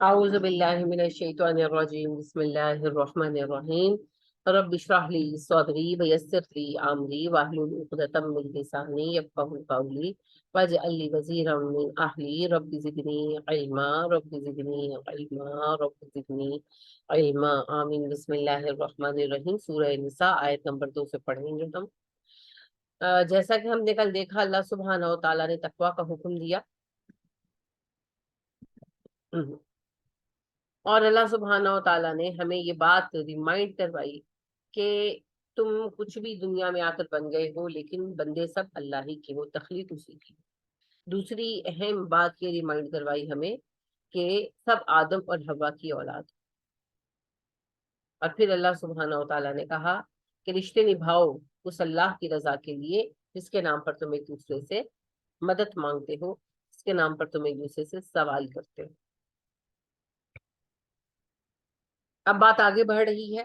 اعوذ باللہ من الشیطان الرجیم بسم اللہ الرحمن الرحیم رب اشرح لی صدری ویسر لی امری واحلل عقدۃ من لسانی یفقهوا قولی واجعل لی وزیرا من اہلی رب زدنی علما رب زدنی علما رب زدنی علما آمین۔ بسم اللہ الرحمن الرحیم، سورہ نساء آیت نمبر 2 سے پڑھیں گے ہم۔ جیسا کہ ہم نے کل دیکھا، اللہ سبحانہ و تعالیٰ نے تقوی کا حکم دیا، اور اللہ سبحانہ و تعالیٰ نے ہمیں یہ بات ریمائنڈ کروائی کہ تم کچھ بھی دنیا میں آ کر بن گئے ہو، لیکن بندے سب اللہ ہی کے ہو، تخلیق اسی کی۔ دوسری اہم بات یہ ریمائنڈ کروائی ہمیں کہ سب آدم اور حوا کی اولاد۔ اور پھر اللہ سبحانہ و تعالیٰ نے کہا کہ رشتے نبھاؤ اس اللہ کی رضا کے لیے جس کے نام پر تم ایک دوسرے سے مدد مانگتے ہو، جس کے نام پر تم ایک دوسرے سے سوال کرتے ہو۔ اب بات آگے بڑھ رہی ہے،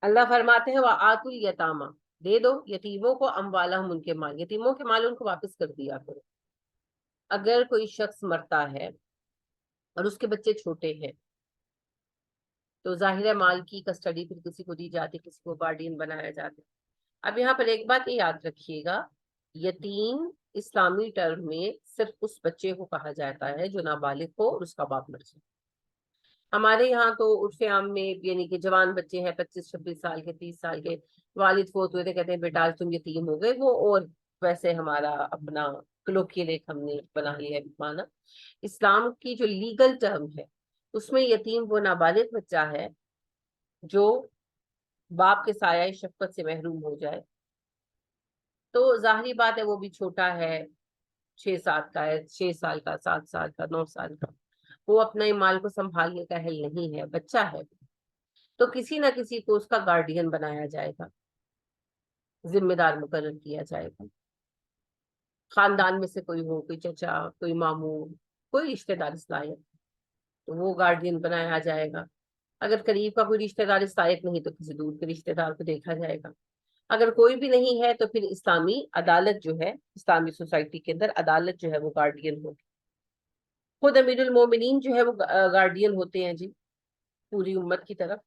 اللہ فرماتے ہیں وَآتُوا الْيَتَامَى، دے دو یتیموں کو اموالہم، ان کے مال، یتیموں کے مال ان کو واپس کر دیا کرو۔ اگر کوئی شخص مرتا ہے اور اس کے بچے چھوٹے ہیں تو ظاہر ہے مال کی کسٹڈی پھر کسی کو دی جاتی، کسی کو گارڈین بنایا جاتا۔ اب یہاں پر ایک بات یہ یاد رکھیے گا، یتیم اسلامی ٹرم میں صرف اس بچے کو کہا جاتا ہے جو نابالغ ہو اور اس کا باپ مر جائے۔ ہمارے یہاں تو عرف عام میں یعنی کہ جوان بچے ہیں 25-26 سال کے، 30 سال کے، والد فوت ہوئے تھے، کہتے ہیں بیٹا آج تم یتیم ہو گئے، وہ اور ویسے ہمارا اپنا کلوکیل ایک ہم نے بنا لیا ہے مانا۔ اسلام کی جو لیگل ٹرم ہے اس میں یتیم وہ نابالغ بچہ ہے جو باپ کے سایہ شفقت سے محروم ہو جائے۔ تو ظاہری بات ہے وہ بھی چھوٹا ہے، 6-7 کا ہے، 6 سال کا، 7 سال کا، 9 سال کا، وہ اپنے مال کو سنبھالنے کا اہل نہیں ہے، بچہ ہے، تو کسی نہ کسی کو اس کا گارڈین بنایا جائے گا، ذمہ دار مقرر کیا جائے گا۔ خاندان میں سے کوئی ہو، کوئی چچا، کوئی ماموں، کوئی رشتہ دار اس لائق، تو وہ گارڈین بنایا جائے گا۔ اگر قریب کا کوئی رشتہ دار اس لائق نہیں تو کسی دور کے رشتہ دار کو دیکھا جائے گا۔ اگر کوئی بھی نہیں ہے تو پھر اسلامی عدالت جو ہے، اسلامی سوسائٹی کے اندر عدالت جو ہے وہ گارڈین ہوگی۔ خود امیر المومنین جو ہے وہ گارڈین ہوتے ہیں جی، پوری امت کی طرف،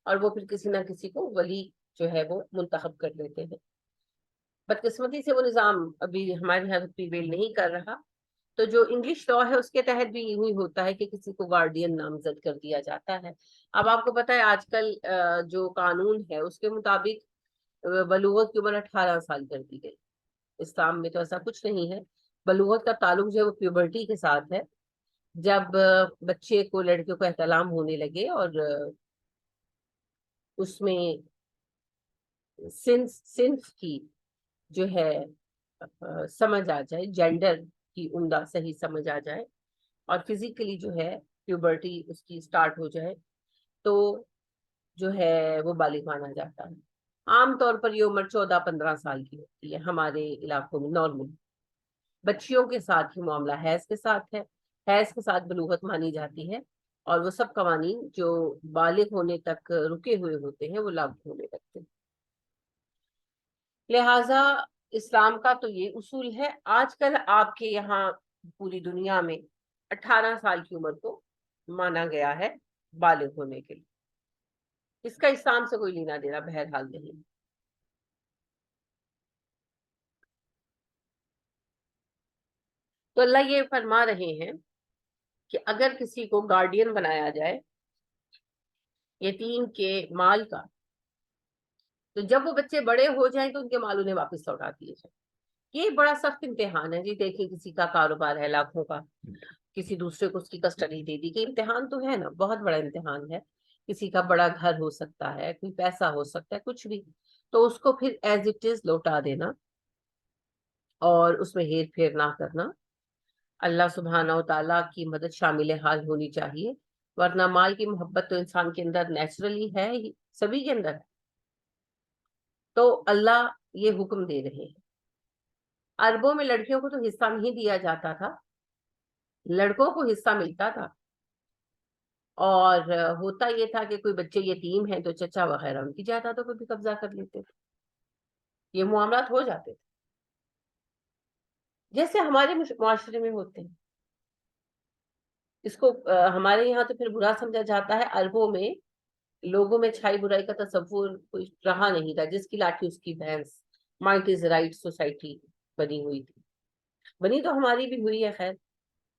اور وہ پھر کسی نہ کسی کو ولی جو ہے وہ منتخب کر لیتے ہیں۔ بدقسمتی سے وہ نظام ابھی ہمارے یہاں پریویل نہیں کر رہا، تو جو انگلش لا ہے اس کے تحت بھی یہی ہوتا ہے کہ کسی کو گارڈین نامزد کر دیا جاتا ہے۔ اب آپ کو پتہ ہے آج کل جو قانون ہے اس کے مطابق بلوغت کی عمر 18 سال کر دی گئی۔ اسلام میں تو ایسا کچھ نہیں ہے، بلوغت کا تعلق جو ہے وہ پیوبرٹی کے ساتھ ہے، جب بچے کو، لڑکیوں کو احتلام ہونے لگے اور اس میں صنف کی جو ہے سمجھ آ جائے، جینڈر کی عمدہ صحیح سمجھ آ جائے، اور فزیکلی جو ہے پیوبرٹی اس کی سٹارٹ ہو جائے، تو جو ہے وہ بالغ مانا جاتا ہے۔ عام طور پر یہ عمر 14-15 سال کی ہوتی ہے ہمارے علاقوں میں نارمل۔ بچیوں کے ساتھ ہی معاملہ حیض کے ساتھ ہے، حیض کے ساتھ بلوغت مانی جاتی ہے، اور وہ سب قوانین جو بالغ ہونے تک رکے ہوئے ہوتے ہیں وہ لاگو ہونے لگتے ہیں۔ لہٰذا اسلام کا تو یہ اصول ہے۔ آج کل آپ کے یہاں پوری دنیا میں 18 سال کی عمر کو مانا گیا ہے بالغ ہونے کے لیے، اس کا اسلام سے کوئی لینا دینا بہرحال نہیں۔ تو اللہ یہ فرما رہے ہیں کہ اگر کسی کو گارڈین بنایا جائے یتیم کے مال کا، تو جب وہ بچے بڑے ہو جائیں تو ان کے مال انہیں واپس لوٹا دیے جائیں۔ یہ بڑا سخت امتحان ہے جی۔ دیکھیں کسی کا کاروبار ہے لاکھوں کا، کسی دوسرے کو اس کی کسٹڈی دے دی، کہ امتحان تو ہے نا، بہت بڑا امتحان ہے۔ کسی کا بڑا گھر ہو سکتا ہے، کوئی پیسہ ہو سکتا ہے، کچھ بھی، تو اس کو پھر ایز اٹ از لوٹا دینا اور اس میں ہیر پھیر نہ کرنا، اللہ سبحانہ و تعالیٰ کی مدد شامل حال ہونی چاہیے، ورنہ مال کی محبت تو انسان کے اندر نیچرلی ہے ہی، سبھی کے اندر ہے۔ تو اللہ یہ حکم دے رہے ہیں۔ عربوں میں لڑکیوں کو تو حصہ نہیں دیا جاتا تھا، لڑکوں کو حصہ ملتا تھا، اور ہوتا یہ تھا کہ کوئی بچے یتیم ہیں تو چچا وغیرہ ان کی جائیدادوں پر بھی قبضہ کر لیتے تھے، یہ معاملات ہو جاتے تھے جیسے ہمارے معاشرے میں ہوتے ہیں۔ اس کو ہمارے یہاں تو پھر برا سمجھا جاتا ہے. عربوں میں لوگوں میں چھائی برائی کا تصور کوئی رہا نہیں تھا. جس کی لاٹھی اس کی بھینس، مائٹ از رائٹ سوسائٹی بنی ہوئی تھی. بنی تو ہماری بھی ہوئی ہے، خیر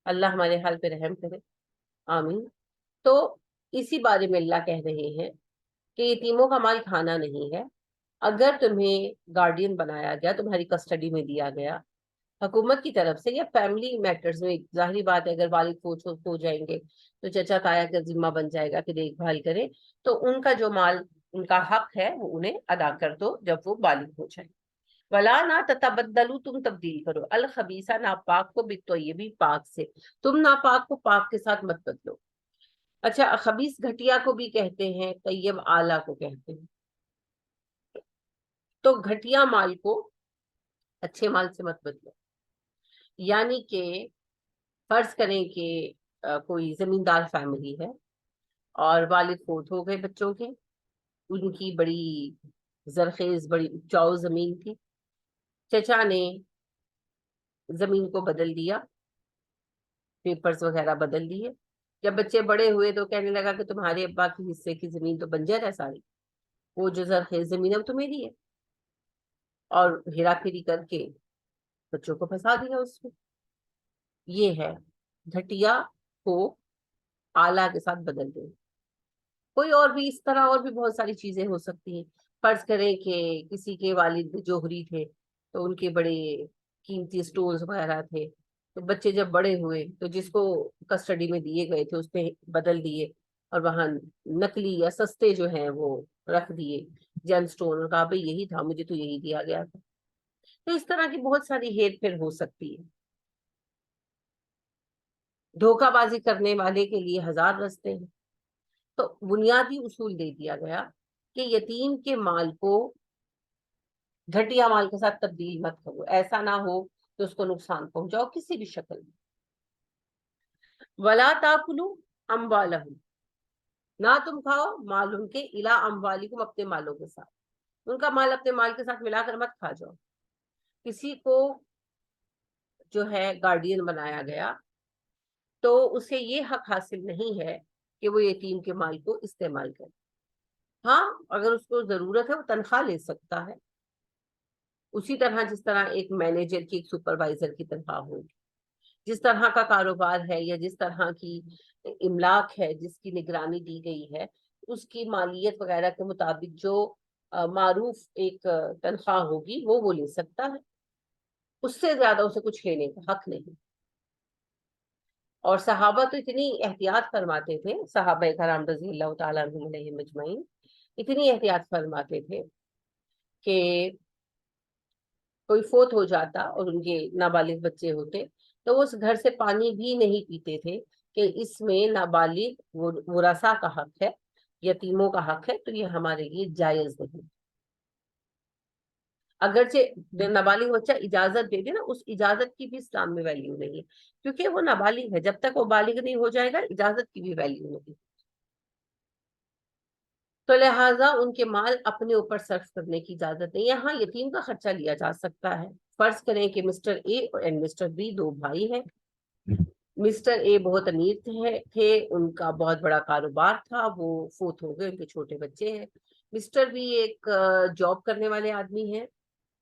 اللہ ہمارے حال پہ رحم کرے، آمین. تو اسی بارے میں اللہ کہہ رہے ہیں کہ یتیموں کا مال کھانا نہیں ہے. اگر تمہیں گارڈین بنایا گیا، تمہاری کسٹڈی میں دیا گیا حکومت کی طرف سے، یا فیملی میٹرز میں، ظاہری بات ہے اگر والد فوت ہو جائیں گے تو چچا تایا کا ذمہ بن جائے گا کہ دیکھ بھال کرے، تو ان کا جو مال، ان کا حق ہے وہ انہیں ادا کر دو جب وہ بالغ ہو جائے. ولا نہ تتبدلو، تم تبدیل کرو، الخبیثہ ناپاک کو بالطیب پاک سے، تم ناپاک کو پاک کے ساتھ مت بدلو. اچھا، خبیث گھٹیا کو بھی کہتے ہیں، طیب اعلیٰ کو کہتے ہیں. تو گھٹیا مال کو اچھے مال سے مت بدلو. یعنی کہ فرض کریں کہ کوئی زمیندار فیملی ہے اور والد فوت ہو گئے بچوں کے، ان کی بڑی زرخیز، بڑی اپجاؤ زمین تھی، چچا نے زمین کو بدل دیا، پیپرز وغیرہ بدل دیے. جب بچے بڑے ہوئے تو کہنے لگا کہ تمہارے ابا کے حصے کی زمین تو بنجر ہے ساری، وہ جو زرخیز زمین ہے وہ تو میری ہے، اور ہیرا پھیری کر کے بچوں کو پھنسا دیا اس میں. یہ ہے گھٹیا کو آلہ کے ساتھ بدل دیں. کوئی اور بھی اس طرح اور بھی بہت ساری چیزیں ہو سکتی ہیں. فرض کریں کہ کسی کے والد جوہری تھے تو ان کے بڑے قیمتی سٹونز وغیرہ تھے، تو بچے جب بڑے ہوئے تو جس کو کسٹڈی میں دیے گئے تھے اس میں بدل دیے، اور وہاں نقلی یا سستے جو ہیں وہ رکھ دیے جیم سٹون، اور کہا بھائی یہی تھا، مجھے تو یہی دیا گیا تھا. تو اس طرح کی بہت ساری ہیر پھیر ہو سکتی ہے. دھوکہ بازی کرنے والے کے لیے ہزار رستے ہیں. تو بنیادی اصول دے دیا گیا کہ یتیم کے مال کو گھٹیا مال کے ساتھ تبدیل مت کرو، ایسا نہ ہو کہ اس کو نقصان پہنچاؤ کسی بھی شکل میں. ولا تاکلوا اموالہم، نہ تم کھاؤ مال ان کے، الا اموالکم، اپنے مالوں کے ساتھ. ان کا مال اپنے مال کے ساتھ ملا کر مت کھا جاؤ. کسی کو جو ہے گارڈین بنایا گیا تو اسے یہ حق حاصل نہیں ہے کہ وہ یتیم کے مال کو استعمال کرے. ہاں اگر اس کو ضرورت ہے وہ تنخواہ لے سکتا ہے، اسی طرح جس طرح ایک مینیجر کی، ایک سپروائزر کی تنخواہ ہوگی. جس طرح کا کاروبار ہے یا جس طرح کی املاک ہے جس کی نگرانی دی گئی ہے، اس کی مالیت وغیرہ کے مطابق جو معروف ایک تنخواہ ہوگی وہ لے سکتا ہے. اس سے زیادہ اسے کچھ لینے کا حق نہیں. اور صحابہ تو اتنی احتیاط فرماتے تھے، صحابہ کرام رضی اللہ تعالیٰ عنہم علیہم اجمعین اتنی احتیاط فرماتے تھے کہ کوئی فوت ہو جاتا اور ان کے نابالغ بچے ہوتے تو وہ اس گھر سے پانی بھی نہیں پیتے تھے کہ اس میں نابالغ ورثاء کا حق ہے، یتیموں کا حق ہے، تو یہ ہمارے لیے جائز نہیں. اگرچہ نابالغ بچہ اجازت دے دے نا، اس اجازت کی بھی اسلام میں ویلیو نہیں ہے، کیونکہ وہ نابالغ ہے. جب تک وہ بالغ نہیں ہو جائے گا اجازت کی بھی ویلیو نہیں. تو لہٰذا ان کے مال اپنے اوپر صرف کرنے کی اجازت نہیں. یہاں یتیم کا خرچہ لیا جا سکتا ہے. فرض کریں کہ مسٹر اے اور مسٹر بی دو بھائی ہیں. مسٹر اے بہت امیر تھے، ان کا بہت بڑا کاروبار تھا، وہ فوت ہو گئے، ان کے چھوٹے بچے ہیں. مسٹر بی ایک جاب کرنے والے آدمی ہیں،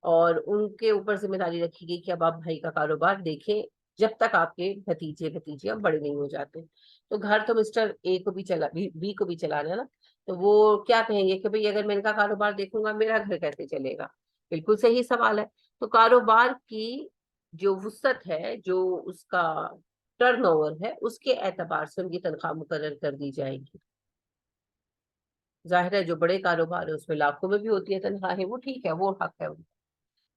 اور ان کے اوپر ذمہ داری رکھی گئی کہ اب آپ بھائی کا کاروبار دیکھیں جب تک آپ کے بھتیجے اب بڑے نہیں ہو جاتے. تو گھر تو مسٹر اے کو بھی بی کو بھی چلانا ہے نا. تو وہ کیا کہیں گے کہ بھئی اگر میں ان کا کاروبار دیکھوں گا میرا گھر کیسے چلے گا. بالکل صحیح سوال ہے. تو کاروبار کی جو وسعت ہے، جو اس کا ٹرن اوور ہے، اس کے اعتبار سے ان کی تنخواہ مقرر کر دی جائے گی. ظاہر ہے جو بڑے کاروبار ہے اس میں لاکھوں میں بھی ہوتی ہے تنخواہیں، وہ ٹھیک ہے، وہ حق ہے ان کا.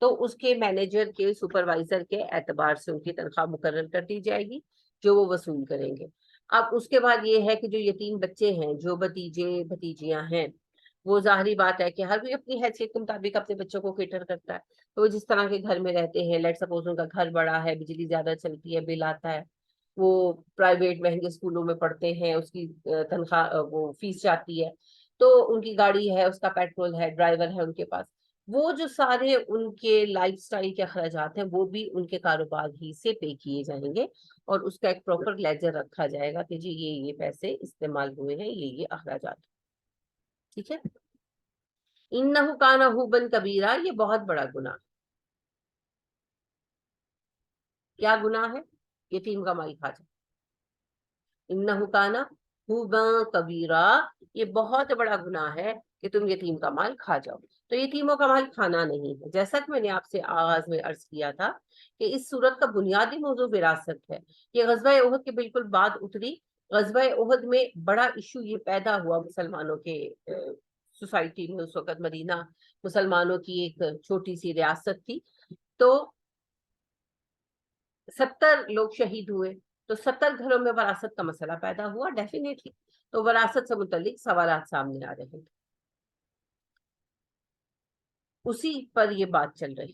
تو اس کے مینیجر کے، سپروائزر کے اعتبار سے ان کی تنخواہ مقرر کر دی جائے گی جو وہ وصول کریں گے. اب اس کے بعد یہ ہے کہ جو یتیم بچے ہیں، جو بھتیجے بھتیجیاں ہیں، وہ ظاہری بات ہے کہ ہر کوئی اپنی حیثیت کے مطابق اپنے بچوں کو کیٹر کرتا ہے. تو وہ جس طرح کے گھر میں رہتے ہیں، لیٹ سپوز ان کا گھر بڑا ہے، بجلی زیادہ چلتی ہے، بل آتا ہے، وہ پرائیویٹ مہنگے اسکولوں میں پڑھتے ہیں، اس کی تنخواہ وہ فیس جاتی ہے، تو ان کی گاڑی ہے، اس کا پیٹرول ہے، ڈرائیور ہے ان کے پاس. وہ جو سارے ان کے لائف سٹائل کے اخراجات ہیں وہ بھی ان کے کاروبار ہی سے پے کیے جائیں گے، اور اس کا ایک پراپر لیجر رکھا جائے گا کہ جی یہ پیسے استعمال ہوئے ہیں، یہ اخراجات، ٹھیک ہے۔ انہ کان حوبا کبیرہ، یہ بہت بڑا گناہ۔ کیا گناہ ہے؟ یتیم کا مال کھا جائے۔ انہ کان حوبا کبیرہ، یہ بہت بڑا گناہ ہے کہ تم یتیم کا مال کھا جاؤ۔ تو یتیموں کا مال کھانا نہیں ہے، جیسا کہ میں نے آپ سے آغاز میں عرض کیا تھا کہ اس صورت کا بنیادی موضوع وراثت ہے۔ یہ غزوہ احد کے بالکل بعد اتری۔ غزوہ احد میں بڑا ایشو یہ پیدا ہوا مسلمانوں کے سوسائٹی میں، اس وقت مدینہ مسلمانوں کی ایک چھوٹی سی ریاست تھی، تو 70 لوگ شہید ہوئے، تو 70 گھروں میں وراثت کا مسئلہ پیدا ہوا ڈیفینیٹلی، تو وراثت سے متعلق سوالات سامنے آ رہے ہیں، اسی پر یہ بات چل رہی۔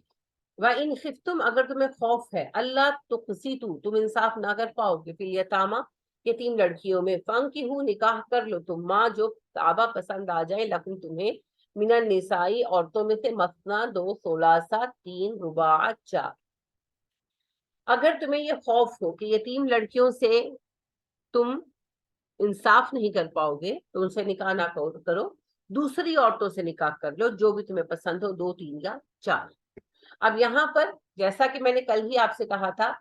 وَإِنْ خِفْتُمْ، اگر تمہیں خوف ہے، اللہ تقسطوا، تم انصاف نہ کر پاؤ گے، فی الیتامیٰ، یتیم لڑکیوں میں، فانکحوا، نکاح کر لو تم، ماں جو آبا پسند آ جائے، لکم تمہیں، من النساء، عورتوں میں سے، مثنیٰ دو، ثلاثہ تین، رباع چار۔ اگر تمہیں یہ خوف ہو کہ یتیم لڑکیوں سے تم انصاف نہیں کر پاؤ گے تو ان سے نکاح نہ کرو، دوسری عورتوں سے نکاح کر لو جو بھی تمہیں پسند ہو، دو، تین یا چار۔ اب یہاں پر جیسا کہ میں نے کل ہی آپ سے کہا تھا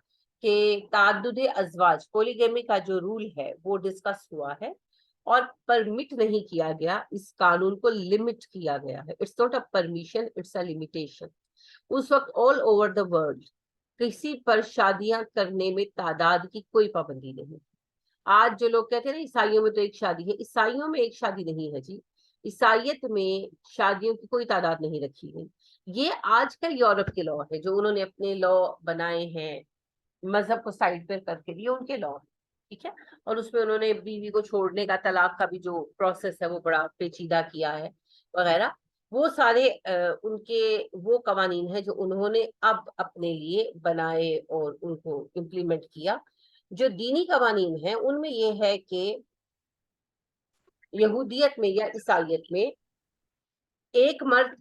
کہ تعدد ازواج، پولیگیمی کا جو رول ہے وہ ڈسکس ہوا ہے، اور پرمٹ نہیں کیا گیا، اس قانون کو لمٹ کیا گیا ہے۔ It's not a permission, it's a limitation. اس وقت آل اوور دا ورلڈ کسی پر شادیاں کرنے میں تعداد کی کوئی پابندی نہیں۔ آج جو لوگ کہتے ہیں نا عیسائیوں میں تو ایک شادی ہے، عیسائیوں میں ایک شادی نہیں ہے جی، عیسائیت میں شادیوں کی کوئی تعداد نہیں رکھی گئی۔ یہ آج کل یورپ کے لا ہے جو انہوں نے اپنے لا بنائے ہیں، مذہب کو سائڈ پر کر کے، یہ ان کے لا ہے، ٹھیک ہے، اور اس میں انہوں نے بیوی کو چھوڑنے کا، طلاق کا بھی جو پروسیس ہے وہ بڑا پیچیدہ کیا ہے وغیرہ، وہ سارے ان کے وہ قوانین ہیں جو انہوں نے اب اپنے لیے بنائے اور ان کو امپلیمنٹ کیا۔ جو دینی قوانین ہیں ان میں یہ ہے کہ یہودیت میں یا عیسائیت میں ایک مرد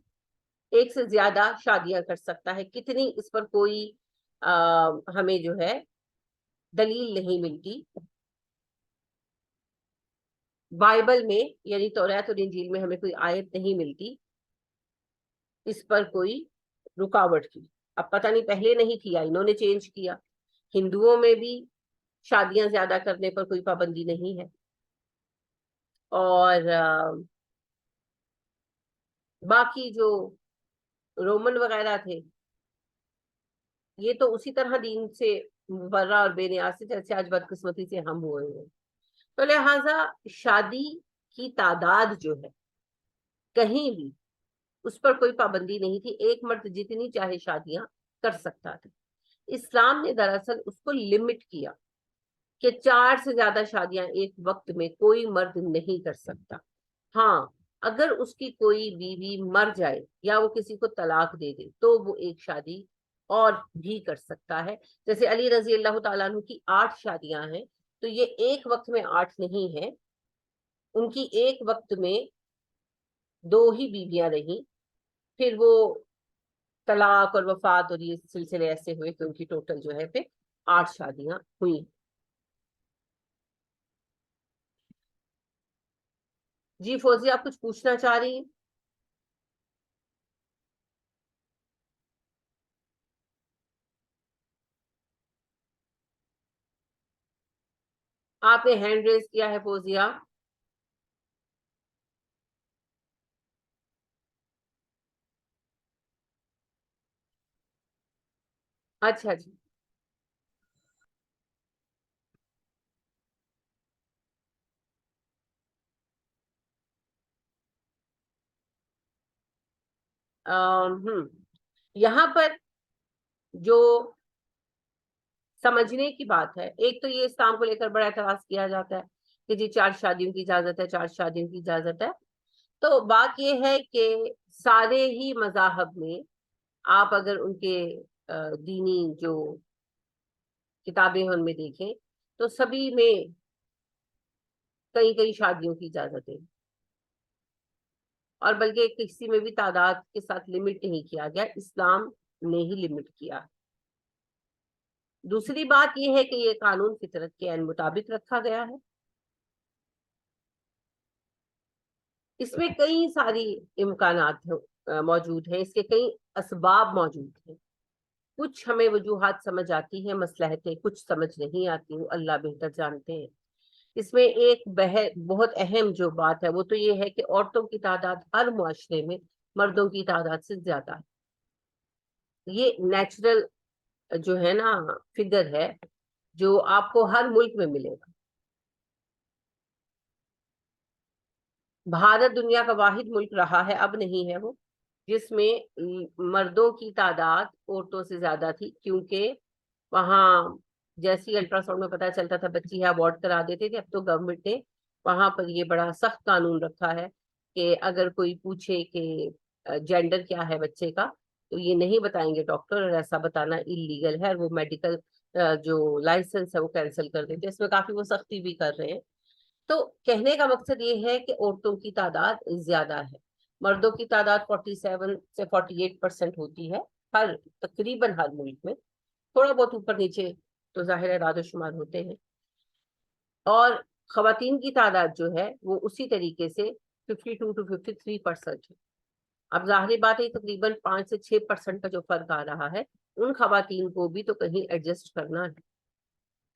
ایک سے زیادہ شادیاں کر سکتا ہے، کتنی، اس پر کوئی ہمیں جو ہے دلیل نہیں ملتی۔ بائبل میں یعنی توریت اور انجیل میں ہمیں کوئی آیت نہیں ملتی اس پر کوئی رکاوٹ کی۔ اب پتہ نہیں پہلے نہیں کیا، انہوں نے چینج کیا۔ ہندوؤں میں بھی شادیاں زیادہ کرنے پر کوئی پابندی نہیں ہے، اور باقی جو رومن وغیرہ تھے یہ تو اسی طرح دین سے مبرہ اور بے نیاز سے جیسے آج بدقسمتی سے ہم ہوئے ہیں۔ تو لہٰذا شادی کی تعداد جو ہے کہیں بھی اس پر کوئی پابندی نہیں تھی، ایک مرد جتنی چاہے شادیاں کر سکتا تھا۔ اسلام نے دراصل اس کو لمٹ کیا کہ 4 سے زیادہ شادیاں ایک وقت میں کوئی مرد نہیں کر سکتا۔ ہاں، اگر اس کی کوئی بیوی مر جائے یا وہ کسی کو طلاق دے دے تو وہ ایک شادی اور بھی کر سکتا ہے۔ جیسے علی رضی اللہ تعالیٰ عنہ کی 8 شادیاں ہیں، تو یہ ایک وقت میں 8 نہیں ہے، ان کی ایک وقت میں 2 ہی بیویاں رہیں، پھر وہ طلاق اور وفات اور یہ سلسلے ایسے ہوئے کہ ان کی ٹوٹل جو ہے پھر 8 شادیاں ہوئی۔ جی فوزی، آپ کچھ پوچھنا چاہ رہی ہیں؟ آپ نے ہینڈ ریز کیا ہے فوزیہ۔ اچھا جی، یہاں پر جو سمجھنے کی بات ہے، ایک تو یہ اسلام کو لے کر بڑا اعتراض کیا جاتا ہے کہ جی 4 شادیوں کی اجازت ہے، 4 شادیوں کی اجازت ہے۔ تو بات یہ ہے کہ سارے ہی مذاہب میں آپ اگر ان کے دینی جو کتابیں ان میں دیکھیں تو سبھی میں کئی کئی شادیوں کی اجازت ہے۔ اور بلکہ کسی میں بھی تعداد کے ساتھ لمٹ نہیں کیا گیا، اسلام نے ہی لمٹ کیا۔ دوسری بات یہ ہے کہ یہ قانون فطرت کے عین مطابق رکھا گیا ہے۔ اس میں کئی ساری امکانات موجود ہیں، اس کے کئی اسباب موجود ہیں۔ کچھ ہمیں وجوہات سمجھ آتی ہیں مصلحتیں، کچھ سمجھ نہیں آتی، وہ اللہ بہتر جانتے ہیں۔ اس میں ایک بہت اہم جو بات ہے وہ تو یہ ہے کہ عورتوں کی تعداد ہر معاشرے میں مردوں کی تعداد سے زیادہ ہے۔ یہ نیچرل جو ہے نا فگر ہے جو آپ کو ہر ملک میں ملے گا۔ بھارت دنیا کا واحد ملک رہا ہے، اب نہیں ہے وہ، جس میں مردوں کی تعداد عورتوں سے زیادہ تھی، کیونکہ وہاں جیسی الٹرا ساؤنڈ میں پتا چلتا تھا بچی ہے ابورٹ کرا دیتے تھے۔ اب تو گورنمنٹ نے وہاں پر یہ بڑا سخت قانون رکھا ہے کہ اگر کوئی پوچھے کہ جینڈر کیا ہے بچے کا تو یہ نہیں بتائیں گے ڈاکٹر، اور ایسا بتانا انلیگل ہے، اور وہ میڈیکل جو لائسنس ہے وہ کینسل کر دیتے ہیں۔ اس میں کافی وہ سختی بھی کر رہے ہیں۔ تو کہنے کا مقصد یہ ہے کہ عورتوں کی تعداد زیادہ ہے، مردوں کی تعداد 47 سے 48% ہوتی ہے تقریباً ہر ملک میں، تھوڑا بہت اوپر نیچے تو ظاہر اعداد و شمار ہوتے ہیں۔ اور خواتین کی تعداد جو ہے وہ اسی طریقے سے 52 to 53% ہے۔ اب ظاہری بات ہے تقریباً 5 سے 6% کا جو فرق آ رہا ہے، ان خواتین کو بھی تو کہیں ایڈجسٹ کرنا ہے۔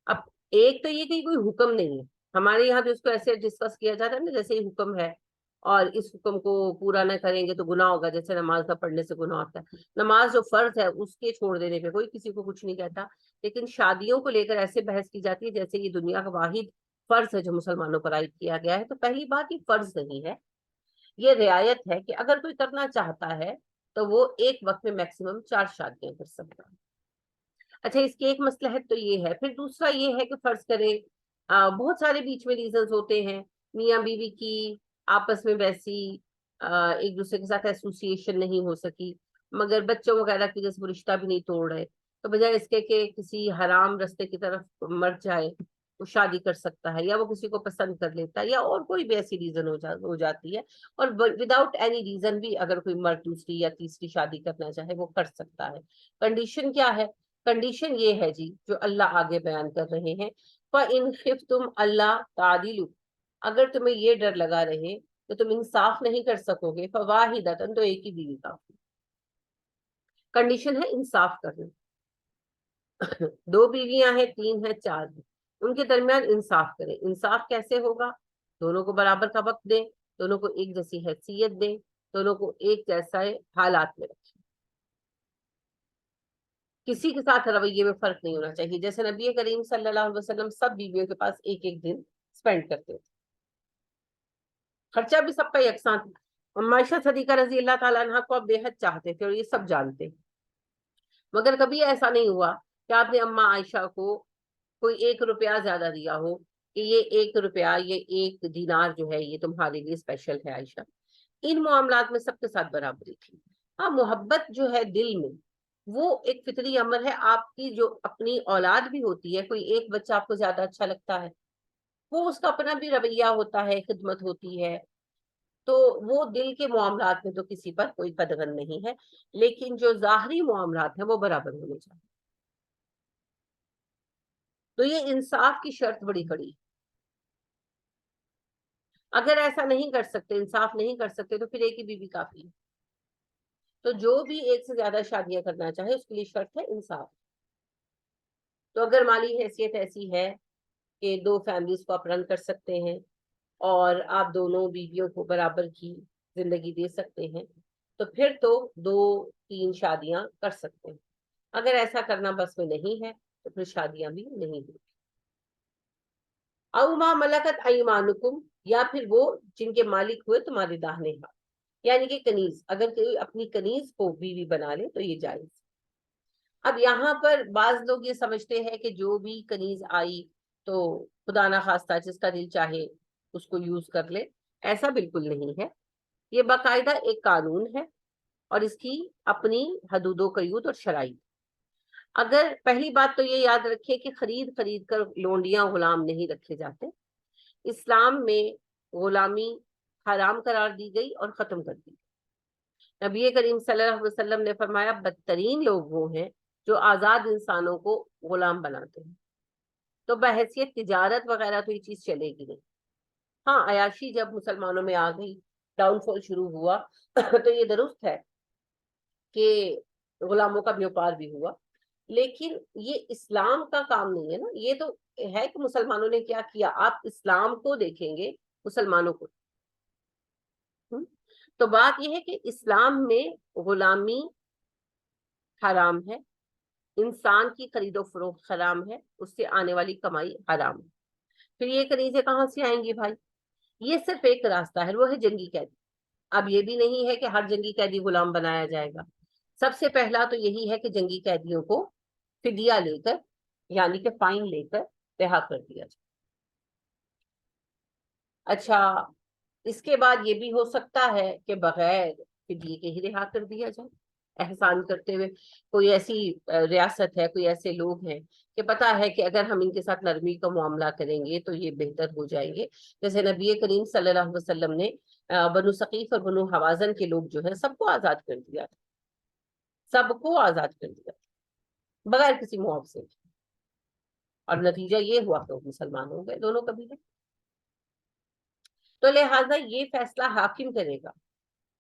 اب ایک تو یہ کہ کوئی حکم نہیں ہے ہمارے یہاں، جو اس کو ایسے ڈسکس کیا جاتا ہے نا جیسے یہ حکم ہے اور اس حکم کو پورا نہ کریں گے تو گناہ ہوگا، جیسے نماز نہ پڑھنے سے گناہ ہوتا ہے۔ نماز جو فرض ہے اس کے چھوڑ دینے پہ کوئی کسی کو کچھ نہیں کہتا، لیکن شادیوں کو لے کر ایسے بحث کی جاتی ہے جیسے یہ دنیا کا واحد فرض ہے جو مسلمانوں پر عائد کیا گیا ہے۔ تو پہلی بات یہ فرض نہیں ہے، یہ رعایت ہے کہ اگر کوئی کرنا چاہتا ہے تو وہ ایک وقت میں میکسیمم 4 شادیاں کر سکتا ہے۔ اچھا، اس کی ایک مصلحت تو یہ ہے۔ پھر دوسرا یہ ہے کہ فرض کرے بہت سارے بیچ میں ریزنز ہوتے ہیں، میاں بیوی کی آپس میں ویسی ایک دوسرے کے ساتھ ایسوسیشن نہیں ہو سکی، مگر بچوں وغیرہ کی وجہ سے وہ رشتہ بھی نہیں توڑ رہے، تو بجائے اس کے کہ کسی حرام رستے کی طرف مر جائے وہ شادی کر سکتا ہے، یا وہ کسی کو پسند کر لیتا ہے، یا اور کوئی بھی ایسی ریزن ہو جاتی ہے، اور وداؤٹ اینی ریزن بھی اگر کوئی مرد دوسری یا تیسری شادی کرنا چاہے وہ کر سکتا ہے۔ کنڈیشن کیا ہے؟ کنڈیشن یہ ہے جی جو اللہ آگے بیان کر رہے ہیں، فَإِنْ خِفْتُمْ أَلَّا تَعْدِلُوا، اگر تمہیں یہ ڈر لگا رہے تو تم انصاف نہیں کر سکو گے، فَوَاحِدَةً، تو ایک ہی بیوی کافی۔ کنڈیشن ہے انصاف کرنا۔ 2 بیویاں ہیں، 3 ہیں، 4 ہیں، ان کے درمیان انصاف کریں۔ انصاف کیسے ہوگا؟ دونوں کو برابر کا وقت دیں، دونوں کو ایک جیسی حیثیت دیں، دونوں کو ایک جیسا حالات میں رکھیں، کسی کے ساتھ رویے میں فرق نہیں ہونا چاہیے۔ جیسے نبی کریم صلی اللہ علیہ وسلم سب بیویوں کے پاس ایک ایک دن سپینڈ کرتے تھے، خرچہ بھی سب کا یکساں تھا۔ عائشہ صدیقہ رضی اللہ تعالیٰ عنہ کو آپ بے حد چاہتے تھے اور یہ سب جانتے ہیں، مگر کبھی ایسا نہیں ہوا کہ آپ نے اماں عائشہ کو کوئی 1 روپیہ زیادہ دیا ہو کہ یہ 1 روپیہ، یہ 1 دینار جو ہے یہ تمہارے لیے اسپیشل ہے عائشہ۔ ان معاملات میں سب کے ساتھ برابری تھی۔ ہاں، محبت جو ہے دل میں وہ ایک فطری امر ہے۔ آپ کی جو اپنی اولاد بھی ہوتی ہے، کوئی ایک بچہ آپ کو زیادہ اچھا لگتا ہے، وہ اس کا اپنا بھی رویہ ہوتا ہے، خدمت ہوتی ہے، تو وہ دل کے معاملات میں تو کسی پر کوئی قدغن نہیں ہے، لیکن جو ظاہری معاملات ہیں وہ برابر ہونے چاہیے۔ تو یہ انصاف کی شرط بڑی کڑی ہے۔ اگر ایسا نہیں کر سکتے، انصاف نہیں کر سکتے، تو پھر ایک ہی بیوی کافی ہے۔ تو جو بھی ایک سے زیادہ شادیاں کرنا چاہے اس کے لیے شرط ہے انصاف۔ تو اگر مالی حیثیت ایسی ہے کہ 2 فیملیز کو آپ رن کر سکتے ہیں اور آپ دونوں بیویوں کو برابر کی زندگی دے سکتے ہیں، تو پھر تو 2-3 شادیاں کر سکتے ہیں۔ اگر ایسا کرنا بس میں نہیں ہے تو پھر شادیاں بھی نہیں ہوتی۔ او ما ملکت ایمانکم، یا پھر وہ جن کے مالک ہوئے تمہارے داہنے ہاتھ، یعنی کہ کنیز، اگر کوئی اپنی کنیز کو بیوی بنا لے تو یہ جائز۔ اب یہاں پر بعض لوگ یہ سمجھتے ہیں کہ جو بھی کنیز آئی تو خدا نہ خواستہ جس کا دل چاہے اس کو یوز کر لے، ایسا بالکل نہیں ہے۔ یہ باقاعدہ ایک قانون ہے اور اس کی اپنی حدود و قیود اور شرائط۔ اگر پہلی بات تو یہ یاد رکھیے کہ خرید کر لونڈیاں غلام نہیں رکھے جاتے۔ اسلام میں غلامی حرام قرار دی گئی اور ختم کر دی. نبی کریم صلی اللہ علیہ وسلم نے فرمایا بدترین لوگ وہ ہیں جو آزاد انسانوں کو غلام بناتے ہیں. تو بحیثیت تجارت وغیرہ تو یہ چیز چلے گی نہیں. ہاں عیاشی جب مسلمانوں میں آ گئی, ڈاؤن فال شروع ہوا, تو یہ درست ہے کہ غلاموں کا بیوپار بھی ہوا, لیکن یہ اسلام کا کام نہیں ہے نا. یہ تو ہے کہ مسلمانوں نے کیا کیا, آپ اسلام کو دیکھیں گے, مسلمانوں کو. تو بات یہ ہے کہ اسلام میں غلامی حرام ہے, انسان کی خرید و فروخت حرام ہے, اس سے آنے والی کمائی حرام ہے. پھر یہ کنیزیں کہاں سے آئیں گی بھائی؟ یہ صرف ایک راستہ ہے, وہ ہے جنگی قیدی. اب یہ بھی نہیں ہے کہ ہر جنگی قیدی غلام بنایا جائے گا. سب سے پہلا تو یہی ہے کہ جنگی قیدیوں کو فدیہ لے کر, یعنی کہ فائن لے کر رہا کر دیا جائے. اچھا, اس کے بعد یہ بھی ہو سکتا ہے کہ بغیر فدیے کے ہی رہا کر دیا جائے, احسان کرتے ہوئے. کوئی ایسی ریاست ہے, کوئی ایسے لوگ ہیں کہ پتا ہے کہ اگر ہم ان کے ساتھ نرمی کا معاملہ کریں گے تو یہ بہتر ہو جائیں گے. جیسے نبی کریم صلی اللہ علیہ وسلم نے بنو ثقیف اور بنو حوازن کے لوگ جو ہیں سب کو آزاد کر دیا تھا, سب کو آزاد کر دیا تھا بغیر کسی معاوضے کے. اور نتیجہ یہ ہوا کہ مسلمان ہو گئے دونوں قبیلے. تو لہٰذا یہ فیصلہ حاکم کرے گا,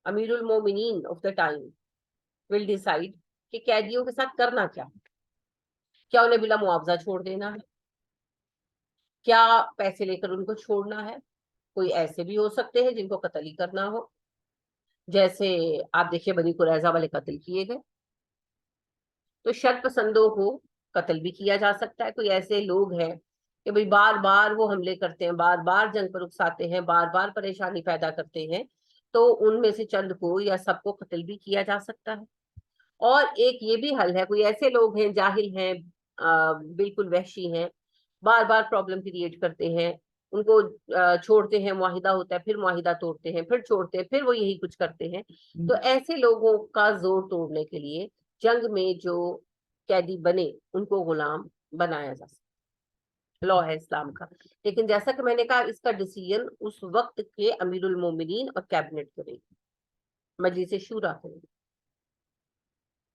امیر المومنین of the time will decide کہ قیدیوں کے ساتھ کرنا کیا. کیا انہیں بلا معاوضہ چھوڑ دینا ہے, کیا پیسے لے کر ان کو چھوڑنا ہے. کوئی ایسے بھی ہو سکتے ہیں جن کو قتل ہی کرنا ہو, جیسے آپ دیکھیے بنی قریظہ والے قتل کیے گئے. تو شر پسندوں کو قتل بھی کیا جا سکتا ہے. کوئی ایسے لوگ ہیں کہ بھئی بار بار وہ حملے کرتے ہیں, بار بار جنگ پر اکساتے ہیں, بار بار پریشانی پیدا کرتے ہیں, تو ان میں سے چند کو یا سب کو قتل بھی کیا جا سکتا ہے. اور ایک یہ بھی حل ہے, کوئی ایسے لوگ ہیں جاہل ہیں, بالکل وحشی ہیں, بار بار پرابلم کریٹ کرتے ہیں, ان کو چھوڑتے ہیں, معاہدہ ہوتا ہے, پھر معاہدہ توڑتے ہیں, پھر چھوڑتے ہیں, پھر وہ یہی کچھ کرتے ہیں. تو ایسے لوگوں کا زور توڑنے کے لیے جنگ میں جو قیدی بنے ان کو غلام بنایا جا سکتا, لا ہے اسلام کا. لیکن جیسا کہ میں نے کہا, اس کا ڈیسیژن اس وقت کے امیر المومنین اور کیبنٹ کرے گی, مجلس شورا کرے گی.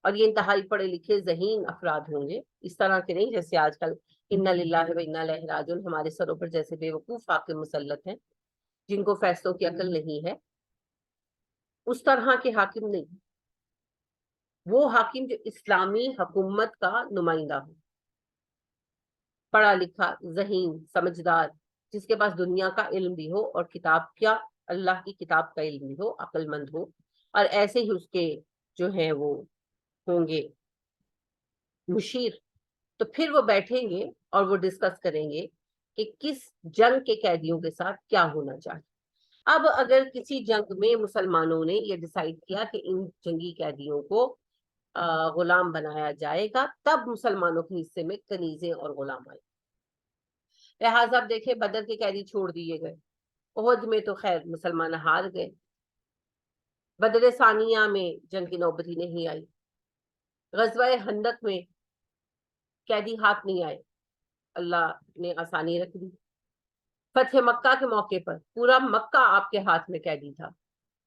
اور یہ انتہائی پڑھے لکھے ذہین افراد ہوں گے, اس طرح کے نہیں جیسے آج کل انا للہ و انا الیہ راجعون ہمارے سروں پر جیسے بے وقوف حاکم مسلط ہیں جن کو فیصلوں کی عقل نہیں ہے. اس طرح کے حاکم نہیں, وہ حاکم جو اسلامی حکومت کا نمائندہ ہو, پڑھا لکھا, ذہین, سمجھدار, جس کے پاس دنیا کا علم بھی ہو اور کتاب کیا, اللہ کی کتاب کا علم بھی ہو, عقل مند ہو. اور ایسے ہی اس کے جو ہیں وہ ہوں گے مشیر. تو پھر وہ بیٹھیں گے اور وہ ڈسکس کریں گے کہ کس جنگ کے قیدیوں کے ساتھ کیا ہونا چاہیے. اب اگر کسی جنگ میں مسلمانوں نے یہ ڈیسائیڈ کیا کہ ان جنگی قیدیوں کو غلام بنایا جائے گا, تب مسلمانوں کے حصے میں کنیزیں اور غلام آئے. لہٰذا اب دیکھیں بدر کے قیدی چھوڑ دیے گئے, احد میں تو خیر مسلمان ہار گئے, بدر ثانیہ میں جنگ کی نوبت ہی نہیں آئی, غزوہ خندق میں قیدی ہاتھ نہیں آئے, اللہ نے آسانی رکھ دی. فتح مکہ کے موقع پر پورا مکہ آپ کے ہاتھ میں قیدی تھا,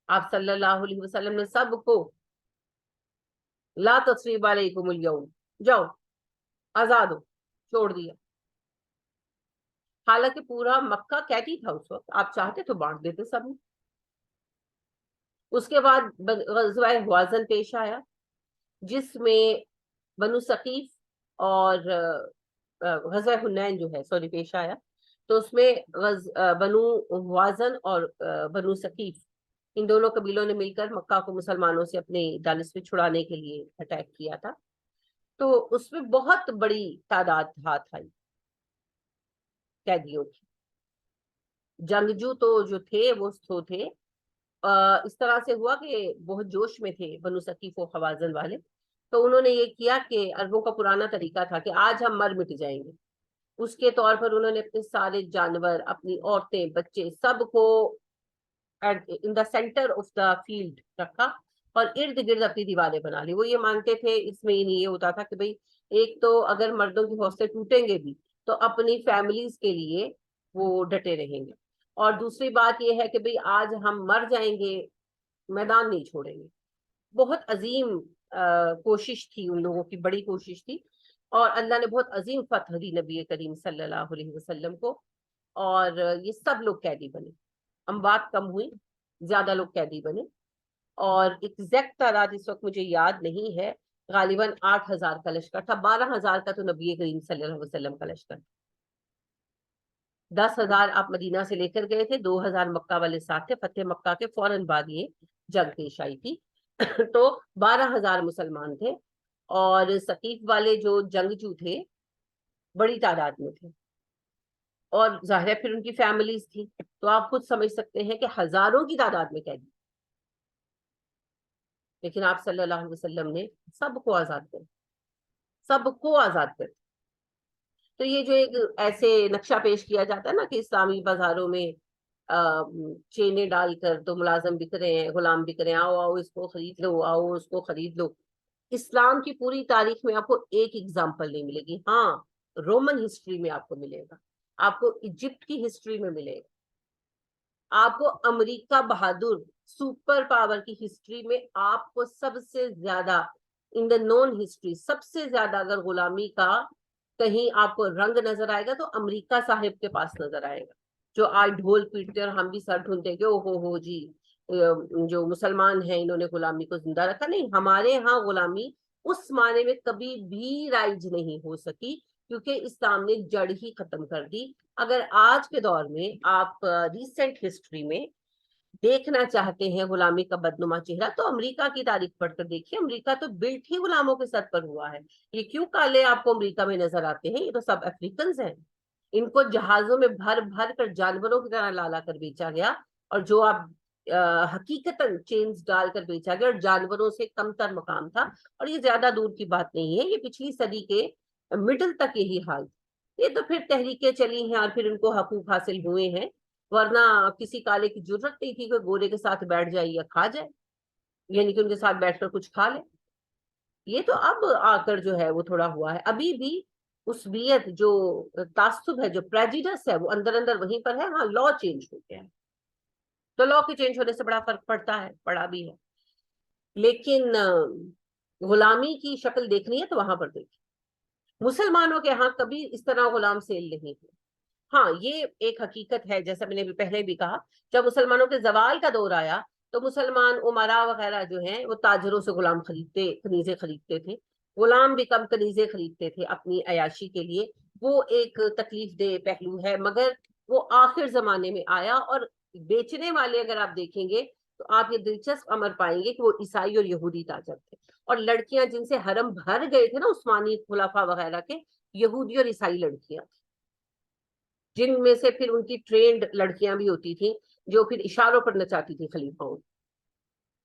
آپ صلی اللہ علیہ وسلم نے سب کو لا تصریب علیکم اليوم, جاؤ آزاد ہو, چھوڑ دیا. حالانکہ پورا مکہ قیدی تھا اس وقت, آپ چاہتے تو بانٹ دیتے سب نے. اس کے بعد غزوہ حوازن پیش آیا جس میں بنو ثقیف اور غزوہ حنین جو ہے سوری پیش آیا. تو اس میں بنو حوازن اور بنو ثقیف ان دونوں قبیلوں نے مل کر مکہ کو مسلمانوں سے اپنے دانش میں چھڑانے کے لیے اٹیک کیا تھا. تو اس میں بہت بڑی تعداد ہاتھ آئی قیدیوں کی. جنگجو تو جو تھے وہ تھے, اس طرح سے ہوا کہ بہت جوش میں تھے بنو ثقیف و حوازن والے. تو انہوں نے یہ کیا کہ عربوں کا پرانا طریقہ تھا کہ آج ہم مر مٹ جائیں گے, اس کے طور پر انہوں نے اپنے سارے جانور, اپنی عورتیں, بچے سب کو ان دا سینٹر آف دا فیلڈ رکھا اور ارد گرد اپنی دیواریں بنا لی. وہ یہ مانتے تھے, اس میں یہ ہوتا تھا کہ بھئی ایک تو اگر مردوں کے حوصلے ٹوٹیں گے بھی تو اپنی فیملیز کے لیے وہ ڈٹے رہیں گے, اور دوسری بات یہ ہے کہ بھئی آج ہم مر جائیں گے، میدان نہیں چھوڑیں گے. بہت عظیم کوشش تھی ان لوگوں کی، بڑی کوشش تھی، اور اللہ نے بہت عظیم فتح دی نبی کریم صلی اللہ علیہ وسلم کو، اور یہ سب لوگ قیدی بنے. اموات کم ہوئی، زیادہ لوگ قیدی بنے، اور ایگزیکٹ تعداد اس وقت مجھے یاد نہیں ہے، غالباً 8,000 کا لشکر تھا. 12,000 کا تو نبی کریم صلی اللہ علیہ وسلم کا لشکر تھا. 10,000 آپ مدینہ سے لے کر گئے تھے، 2,000 مکہ والے ساتھ تھے. فتح مکہ کے فوراً بعد یہ جنگ پیش آئی تھی. تو 12,000 مسلمان تھے، اور ثقیف والے جو جنگجو تھے بڑی تعداد میں تھے، اور ظاہر ہے پھر ان کی فیملیز تھی، تو آپ خود سمجھ سکتے ہیں کہ ہزاروں کی تعداد میں قیدی. لیکن آپ صلی اللہ علیہ وسلم نے سب کو آزاد کر، سب کو آزاد کر. تو یہ جو ایک ایسے نقشہ پیش کیا جاتا ہے نا کہ اسلامی بازاروں میں چینیں ڈال کر تو ملازم بک رہے ہیں، غلام بک رہے ہیں، آؤ آؤ اس کو خرید لو، آؤ اس کو خرید لو. اسلام کی پوری تاریخ میں آپ کو ایک ایگزامپل نہیں ملے گی. ہاں، رومن ہسٹری میں آپ کو ملے گا، آپ کو ایجپٹ کی ہسٹری میں ملے گا، آپ کو امریکہ بہادر سپر پاور کی ہسٹری میں آپ کو سب سے زیادہ ان دا نون ہسٹری سب سے زیادہ اگر غلامی کا کہیں آپ کو رنگ نظر آئے گا تو امریکہ صاحب کے پاس نظر آئے گا، جو آج ڈھول پیٹتے اور ہم بھی سر ڈھونڈتے کہ او ہو جی جو مسلمان ہیں انہوں نے غلامی کو زندہ رکھا. نہیں، ہمارے ہاں غلامی اس معنی میں کبھی بھی رائج نہیں ہو سکی، کیونکہ اسلام نے جڑ ہی ختم کر دی. اگر آج کے دور میں آپ ریسنٹ ہسٹری میں دیکھنا چاہتے ہیں غلامی کا بدنما چہرہ تو امریکہ کی تاریخ پڑھ کر دیکھیے. امریکہ تو بلٹ ہی غلاموں کے سر پر ہوا ہے. یہ کیوں کالے آپ کو امریکہ میں نظر آتے ہیں؟ یہ تو سب افریقنز ہیں. ان کو جہازوں میں بھر بھر کر جانوروں کی طرح لالا کر بیچا گیا، اور جو آپ حقیقتاً چینز ڈال کر بیچا گیا، اور جانوروں سے کم تر مقام تھا. اور یہ زیادہ دور کی بات نہیں ہے، یہ پچھلی صدی کے مڈل تک یہی حال. یہ تو پھر تحریکیں چلی ہیں اور پھر ان کو حقوق حاصل ہوئے ہیں، ورنہ کسی کالے کی ضرورت نہیں تھی کہ گورے کے ساتھ بیٹھ جائے یا کھا جائے، یعنی کہ ان کے ساتھ بیٹھ کر کچھ کھا لے. یہ تو اب آ کر جو ہے وہ تھوڑا ہوا ہے. ابھی بھی عصبیت جو تعصب ہے، جو پریجیڈس ہے، وہ اندر اندر وہیں پر ہے. ہاں، لا چینج ہو گیا ہے، تو لا کے چینج ہونے سے بڑا فرق پڑتا ہے، پڑا بھی ہے. لیکن غلامی کی شکل دیکھنی ہے تو وہاں پر دیکھیں. مسلمانوں کے ہاں کبھی اس طرح غلام سیل نہیں ہے. ہاں، یہ ایک حقیقت ہے، جیسا میں نے پہلے بھی کہا، جب مسلمانوں کے زوال کا دور آیا تو مسلمان عمرا وغیرہ جو ہیں وہ تاجروں سے غلام خریدتے، کنیزیں خریدتے تھے. غلام بھی کم کنیزیں خریدتے تھے اپنی عیاشی کے لیے. وہ ایک تکلیف دہ پہلو ہے، مگر وہ آخر زمانے میں آیا. اور بیچنے والے اگر آپ دیکھیں گے تو آپ یہ دلچسپ امر پائیں گے کہ وہ عیسائی اور یہودی تاجر تھے. اور لڑکیاں جن سے حرم بھر گئے تھے نا عثمانی خلفاء وغیرہ کے، یہودی اور عیسائی لڑکیاں، جن میں سے پھر ان کی ٹرینڈ لڑکیاں بھی ہوتی تھیں جو پھر اشاروں پر نچاتی تھی خلیفاؤں.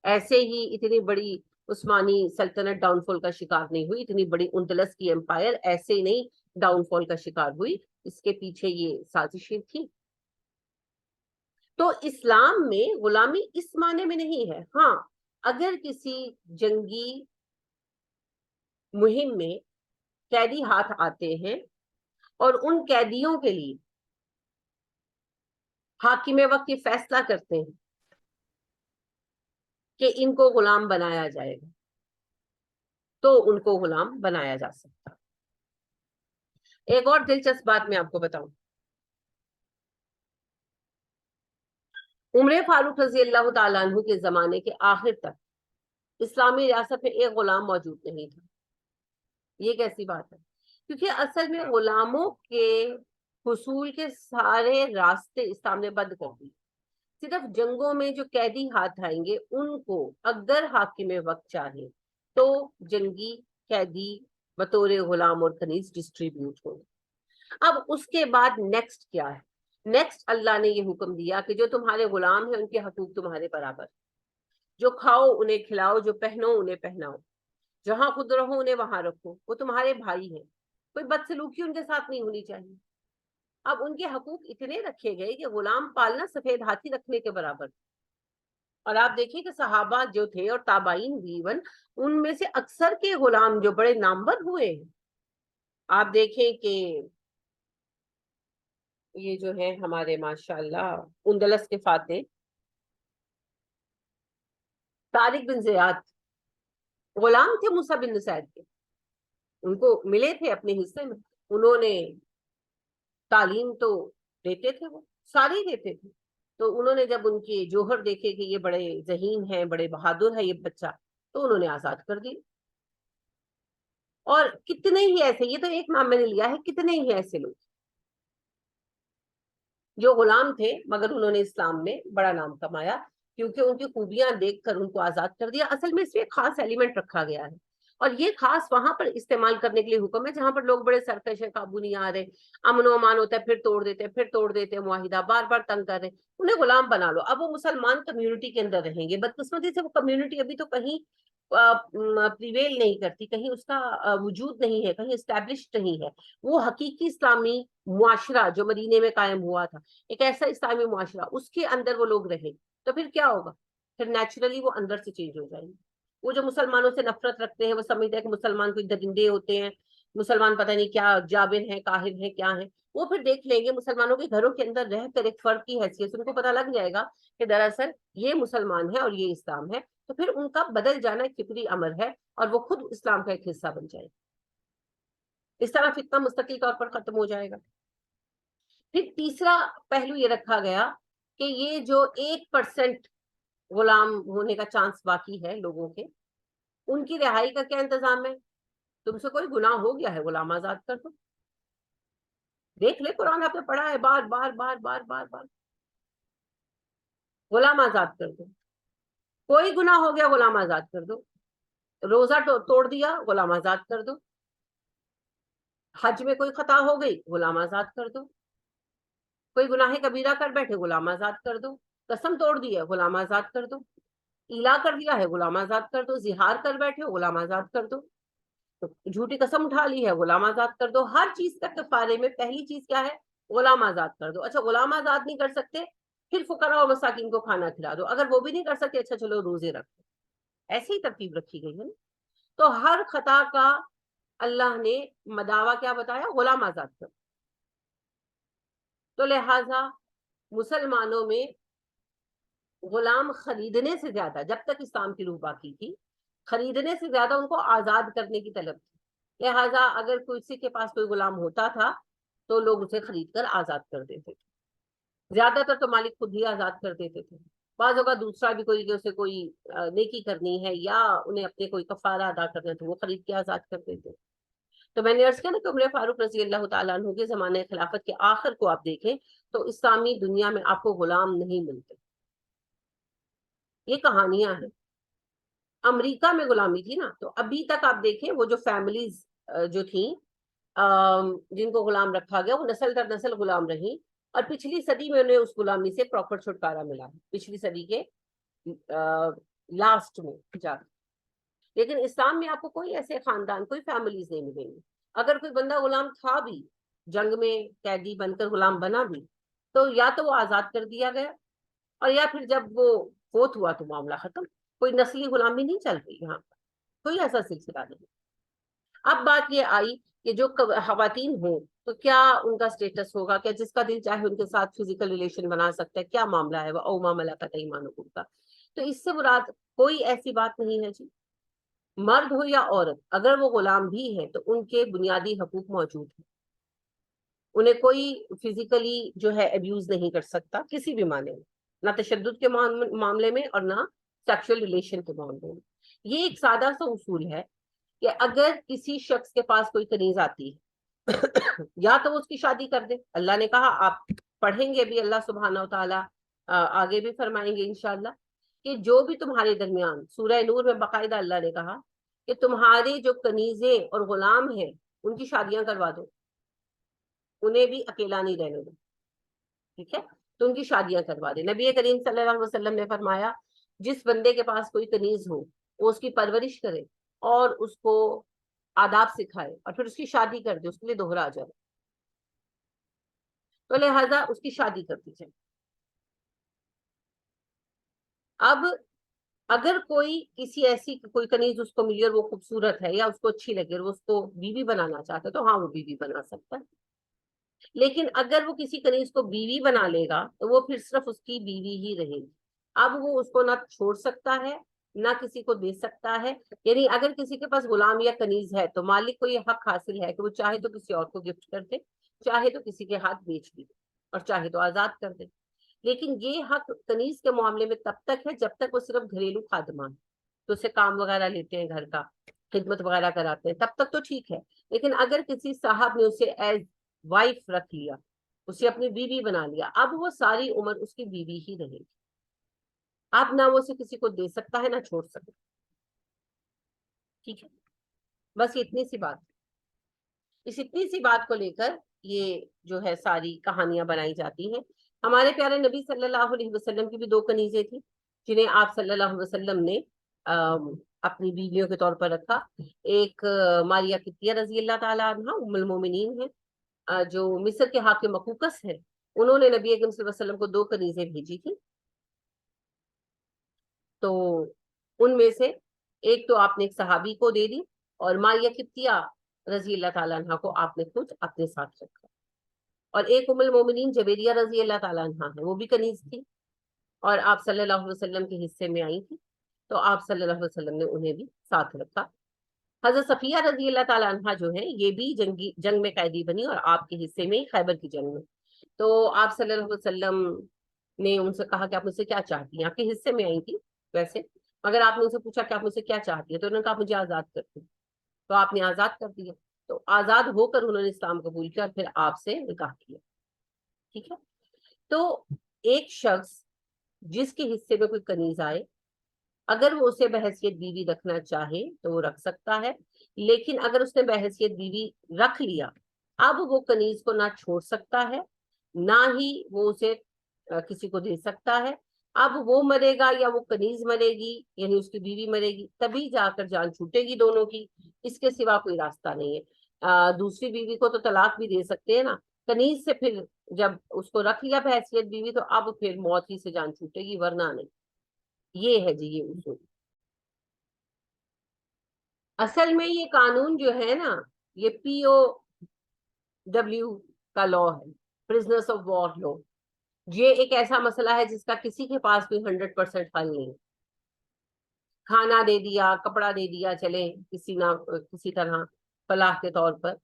ایسے ہی اتنی بڑی عثمانی سلطنت ڈاؤن فال کا شکار نہیں ہوئی، اتنی بڑی اندلس کی امپائر ایسے ہی نہیں ڈاؤن فال کا شکار ہوئی. اس کے پیچھے یہ سازشیں تھیں. تو اسلام میں غلامی اس معنی میں نہیں ہے. ہاں، اگر کسی جنگی مہم میں قیدی ہاتھ آتے ہیں اور ان قیدیوں کے لیے حاکم وقت یہ فیصلہ کرتے ہیں کہ ان کو غلام بنایا جائے گا تو ان کو غلام بنایا جا سکتا. ایک اور دلچسپ بات میں آپ کو بتاؤں، عمر فاروق رضی اللہ تعالیٰ عنہ کے زمانے کے آخر تک اسلامی ریاست میں ایک غلام موجود نہیں تھا. یہ کیسی بات ہے؟ کیونکہ اصل میں غلاموں کے حصول کے سارے راستے اسلام نے بند کر دیے. صرف جنگوں میں جو قیدی ہاتھ آئیں گے ان کو اگر حاکم وقت چاہے تو جنگی قیدی بطور غلام اور کنیز ڈسٹریبیوٹ ہوں. اب اس کے بعد نیکسٹ کیا ہے؟ نیکسٹ اللہ نے یہ حکم دیا کہ جو تمہارے غلام ہیں ان کے حقوق تمہارے برابر، جو کھاؤ انہیں کھلاؤ، جو پہنو انہیں پہناؤ، جہاں خود رہو انہیں وہاں رکھو، وہ تمہارے بھائی ہیں، کوئی بدسلوکی ان کے ساتھ نہیں ہونی چاہیے. اب ان کے حقوق اتنے رکھے گئے کہ غلام پالنا سفید ہاتھی رکھنے کے برابر. اور آپ دیکھیں کہ صحابہ جو تھے اور تابعین بھی ایون ان میں سے اکثر کے غلام جو بڑے نامور ہوئے ہیں. آپ دیکھیں کہ یہ جو ہے ہمارے ماشاءاللہ اندلس کے فاتح طارق بن زیاد غلام تھے موسیٰ بن نصیر کے، ان کو ملے تھے اپنے حصے میں، انہوں نے تعلیم تو دیتے تھے، وہ ساری دیتے تھے، تو انہوں نے جب ان کے جوہر دیکھے کہ یہ بڑے ذہین ہیں، بڑے بہادر ہے یہ بچہ، تو انہوں نے آزاد کر دی۔ اور کتنے ہی ایسے، یہ تو ایک نام میں نے لیا ہے، کتنے ہی ایسے لوگ جو غلام تھے مگر انہوں نے اسلام میں بڑا نام کمایا، کیونکہ ان کی خوبیاں دیکھ کر ان کو آزاد کر دیا۔ اصل میں اس میں ایک خاص ایلیمنٹ رکھا گیا ہے، اور یہ خاص وہاں پر استعمال کرنے کے لیے حکم ہے جہاں پر لوگ بڑے سرکش ہیں، قابو نہیں آ رہے، امن و امان ہوتا ہے پھر توڑ دیتے ہیں، پھر توڑ دیتے ہیں معاہدہ، بار بار تنگ کر رہے ہیں، انہیں غلام بنا لو۔ اب وہ مسلمان کمیونٹی کے اندر رہیں گے، بدقسمتی سے وہ کمیونٹی ابھی تو کہیں پریویل نہیں کرتی، کہیں اس کا وجود نہیں ہے، کہیں اسٹیبلش نہیں ہے۔ وہ حقیقی اسلامی معاشرہ جو مدینے میں قائم ہوا تھا، ایک ایسا اسلامی معاشرہ، اس کے اندر وہ لوگ رہے تو پھر کیا ہوگا؟ پھر نیچرلی وہ اندر سے چینج ہو جائیں گے۔ وہ جو مسلمانوں سے نفرت رکھتے ہیں، وہ سمجھتے ہیں کہ مسلمان کوئی درندے ہوتے ہیں، مسلمان پتہ نہیں کیا جابر ہیں، کاہل ہیں، کیا ہیں، وہ پھر دیکھ لیں گے مسلمانوں کے گھروں کے اندر رہ کر ایک فرد کی حیثیت سے ان کو پتہ لگ جائے گا کہ دراصل یہ مسلمان ہے اور یہ اسلام ہے، تو پھر ان کا بدل جانا ایک فطری امر ہے اور وہ خود اسلام کا ایک حصہ بن جائے گا۔ اس طرح فتنہ مستقل طور پر ختم ہو جائے گا۔ پھر تیسرا پہلو یہ رکھا گیا کہ یہ جو 1% غلام ہونے کا چانس باقی ہے لوگوں کے، ان کی رہائی کا کیا انتظام ہے؟ تم سے کوئی گناہ ہو گیا ہے، غلام آزاد کر دو۔ دیکھ لے قرآن آپ نے پڑھا ہے بار بار بار بار بار بار، غلام آزاد کر دو۔ کوئی گناہ ہو گیا، غلام آزاد کر دو۔ روزہ توڑ دیا، غلام آزاد کر دو۔ حج میں کوئی خطا ہو گئی، غلام آزاد کر دو۔ کوئی گناہ کبیرہ کر بیٹھے، غلام آزاد کر دو۔ قسم توڑ دی ہے، غلام آزاد کر دو۔ ایلا کر دیا ہے، غلام آزاد کر دو۔ زہار کر بیٹھے ہو، غلام آزاد کر دو۔ جھوٹی قسم اٹھا لی ہے، غلام آزاد کر دو۔ ہر چیز کا کفارے میں پہلی چیز کیا ہے؟ غلام آزاد کر دو۔ اچھا غلام آزاد نہیں کر سکتے، پھر فقراء اور مساکین کو کھانا کھلا دو۔ اگر وہ بھی نہیں کر سکتے، اچھا چلو روزے رکھو۔ ایسی ہی ترتیب رکھی گئی ہے نا۔ تو ہر خطا کا اللہ نے مداوا کیا بتایا؟ غلام آزاد کر۔ تو لہذا مسلمانوں میں غلام خریدنے سے زیادہ، جب تک اسلام کی روح باقی تھی، خریدنے سے زیادہ ان کو آزاد کرنے کی طلب تھی۔ لہذا اگر کسی کے پاس کوئی غلام ہوتا تھا تو لوگ اسے خرید کر آزاد کر دیتے تھے۔ زیادہ تر تو مالک خود ہی آزاد کر دیتے تھے، بعض اوقات دوسرا بھی کوئی اسے کوئی نیکی کرنی ہے یا انہیں اپنے کوئی کفارہ ادا کرنا ہے تو وہ خرید کے آزاد کر دیتے۔ تو میں نے عرض کیا نا کہ عمر فاروق رضی اللہ تعالیٰ عنہ کے زمانے خلافت کے آخر کو آپ دیکھیں تو اسلامی دنیا میں آپ کو غلام نہیں ملتے۔ یہ کہانیاں ہیں۔ امریکہ میں غلامی تھی نا، تو ابھی تک آپ دیکھیں وہ جو فیملیز جو تھیں جن کو غلام رکھا گیا، وہ نسل در نسل غلام رہی، اور پچھلی صدی میں انہیں اس غلامی سے پراپر چھٹکارا ملا، پچھلی صدی کے لاسٹ میں جا کے۔ لیکن اسلام میں آپ کو کوئی ایسے خاندان، کوئی فیملیز نہیں ملیں گی۔ اگر کوئی بندہ غلام تھا بھی، جنگ میں قیدی بن کر غلام بنا بھی، تو یا تو وہ آزاد کر دیا گیا، اور یا پھر جب وہ فوت ہوا تو معاملہ ختم۔ کوئی نسلی غلامی نہیں چل رہی یہاں پر، کوئی ایسا سلسلہ نہیں۔ اب بات یہ آئی کہ جو خواتین ہوں تو کیا ان کا سٹیٹس ہوگا؟ کیا جس کا دل چاہے ان کے ساتھ فزیکل ریلیشن بنا سکتا ہے؟ کیا معاملہ ہے؟ وہ او ما ملکت ایمانکم کا؟ تو اس سے مراد کوئی ایسی بات نہیں ہے جی۔ مرد ہو یا عورت، اگر وہ غلام بھی ہے تو ان کے بنیادی حقوق موجود ہیں۔ انہیں کوئی فزیکلی جو ہے ابیوز نہیں کر سکتا کسی بھی معنی میں، نہ تشدد کے معاملے میں اور نہ سیکشل ریلیشن کے معاملے میں۔ یہ ایک سادہ سا اصول ہے کہ اگر کسی شخص کے پاس کوئی کنیز آتی ہے یا تو وہ اس کی شادی کر دے۔ اللہ نے کہا، آپ پڑھیں گے بھی، اللہ سبحانہ و تعالیٰ آگے بھی فرمائیں گے انشاءاللہ کہ جو بھی تمہارے درمیان، سورہ نور میں باقاعدہ اللہ نے کہا کہ تمہاری جو کنیزیں اور غلام ہیں ان کی شادیاں کروا دو، انہیں بھی اکیلا نہیں رہنے دو، ٹھیک ہے؟ تو ان کی شادیاں کروا دے۔ نبی کریم صلی اللہ علیہ وسلم نے فرمایا جس بندے کے پاس کوئی کنیز ہو وہ اس کی پرورش کرے اور اس کو آداب سکھائے اور پھر اس کی شادی کر دے، اس کے لیے دوہرا اجر ہے۔ تو لہذا اس کی شادی کر دی جائے۔ اب اگر کوئی کسی ایسی کوئی کنیز اس کو ملی اور وہ خوبصورت ہے یا اس کو اچھی لگے اور وہ اس کو بیوی بنانا چاہتا ہے تو ہاں وہ بیوی بنا سکتا ہے۔ لیکن اگر وہ کسی کنیز کو بیوی بنا لے گا تو وہ پھر صرف اس کی بیوی ہی رہے گی. اب وہ اس کو نہ چھوڑ سکتا ہے نہ کسی کو دے سکتا ہے. یعنی اگر کسی کے پاس غلام یا کنیز ہے تو مالک کو یہ حق حاصل ہے کہ وہ چاہے تو کسی اور کو گفٹ کر دے, چاہے تو کسی کے ہاتھ بیچ دے, اور چاہے تو آزاد کر دے. لیکن یہ حق کنیز کے معاملے میں تب تک ہے جب تک وہ صرف گھریلو خادمان, تو اسے کام وغیرہ لیتے ہیں, گھر کا خدمت وغیرہ کراتے ہیں, تب تک تو ٹھیک ہے. لیکن اگر کسی صاحب نے اسے ایز وائف رکھ لیا, اسے اپنی بیوی بنا لیا, اب وہ ساری عمر اس کی بیوی ہی رہے گی. اب نہ وہ اسے کسی کو دے سکتا ہے نہ چھوڑ سکتا. ٹھیک ہے, بس اتنی سی بات. اس اتنی سی بات کو لے کر یہ جو ہے ساری کہانیاں بنائی جاتی ہیں. ہمارے پیارے نبی صلی اللہ علیہ وسلم کی بھی 2 کنیزیں تھیں جنہیں آپ صلی اللہ علیہ وسلم نے اپنی بیویوں کے طور پر رکھا. ایک ماریہ قبطیہ رضی اللہ تعالیٰ عنہ ام المومنین ہے, جو مصر کے حاکم مقوقس ہے. انہوں نے نبی اکرم صلی اللہ علیہ وسلم کو 2 کنیزیں بھیجی تھی. تو ان میں سے ایک تو آپ نے ایک صحابی کو دے دی, اور ماریہ قبطیہ رضی اللہ تعالیٰ عنہ کو آپ نے خود اپنے ساتھ رکھا. اور ایک ام المومنین جبیریہ رضی اللہ تعالیٰ عنہ ہے, وہ بھی کنیز تھی اور آپ صلی اللہ علیہ وسلم کے حصے میں آئی تھی, تو آپ صلی اللہ علیہ وسلم نے انہیں بھی ساتھ رکھا. حضرت صفیہ رضی اللہ تعالیٰ عنہ جو ہے یہ بھی جنگ میں قیدی بنی, اور آپ کے حصے میں خیبر کی جنگ میں. تو آپ صلی اللہ علیہ وسلم نے ان سے کہا کہ آپ مجھ سے کیا چاہتی ہیں, آپ کے حصے میں آئی تھی ویسے, مگر آپ نے ان سے پوچھا کہ آپ مجھ سے کیا چاہتی ہیں, تو انہوں نے کہا مجھے آزاد کر دیں. تو آپ نے آزاد کر دیا. تو آزاد ہو کر انہوں نے اسلام قبول کیا اور پھر آپ سے نکاح کیا. ٹھیک ہے, تو ایک شخص جس کے حصے میں کوئی کنیز آئے, اگر وہ اسے بحیثیت بیوی رکھنا چاہے تو وہ رکھ سکتا ہے. لیکن اگر اس نے بحیثیت بیوی رکھ لیا, اب وہ کنیز کو نہ چھوڑ سکتا ہے نہ ہی وہ اسے کسی کو دے سکتا ہے. اب وہ مرے گا یا وہ کنیز مرے گی, یعنی اس کی بیوی مرے گی, تبھی جا کر جان چھوٹے گی دونوں کی. اس کے سوا کوئی راستہ نہیں ہے. دوسری بیوی کو تو طلاق بھی دے سکتے ہیں نا, کنیز سے پھر جب اس کو رکھ لیا بحیثیت بیوی تو اب پھر موت ہی سے جان چھوٹے گی, ورنہ نہیں. یہ ہے جی یہ اصول. اصل میں یہ قانون جو ہے نا, یہ POW کا لا ہے, پرزنرز آف وار لا. یہ ایک ایسا مسئلہ ہے جس کا کسی کے پاس بھی 100% حل نہیں. کھانا دے دیا, کپڑا دے دیا, چلے کسی طرح فلاح کے طور پر,